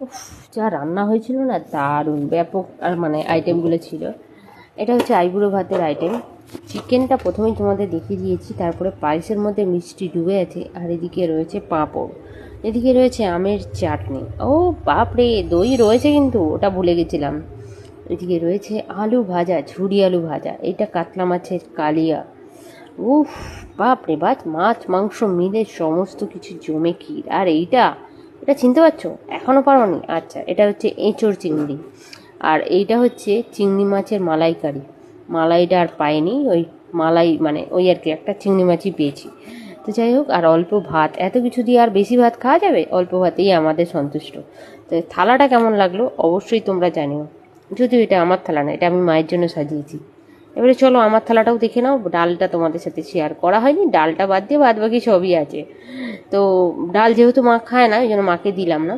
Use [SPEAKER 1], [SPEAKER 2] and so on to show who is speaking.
[SPEAKER 1] উফ, যা রান্না হয়েছিল না, দারুণ ব্যাপক। আর মানে আইটেমগুলো ছিল, এটা হচ্ছে আইবুড়ো ভাতের আইটেম। চিকেনটা প্রথমেই তোমাদের দেখিয়ে দিয়েছি, তারপরে পায়েসের মধ্যে মিষ্টি ডুবে আছে, আর এদিকে রয়েছে পাঁপড়, এদিকে রয়েছে আমের চাটনি। ও বাপরে, দই রয়েছে কিন্তু, ওটা ভুলে গেছিলাম। এদিকে রয়েছে আলু ভাজা, ঝুরি আলু ভাজা, এটা কাতলা মাছের কালিয়া। উফ, বাপরে বাপ, মাছ মাংস মিলে সমস্ত কিছু জমে ক্ষীর। আর এইটা, এটা চিনতে পারছো? এখনও পারোনি? আচ্ছা, এটা হচ্ছে এঁচোড় চিংড়ি। আর এইটা হচ্ছে চিংড়ি মাছের মালাইকারি। মালাইটা আর পাইনি, ওই মালাই মানে ওই আর কি, একটা চিংড়ি মাছই পেয়েছি। তো যাই হোক, আর অল্প ভাত, এত কিছু দিয়ে আর বেশি ভাত খাওয়া যাবে? অল্প ভাতেই আমাদের সন্তুষ্ট। তো থালাটা কেমন লাগলো অবশ্যই তোমরা জানিও। যদিও এটা আমার থালা না, এটা আমি মায়ের জন্য সাজিয়েছি। এবারে চলো আমার থালাটাও দেখে নাও। ডালটা তোমাদের সাথে শেয়ার করা হয়নি, ডালটা বাদ দিয়ে বাদ বাকি সবই আছে। তো ডাল যেহেতু মা খায় না, ওই জন্য মাকে দিলাম না।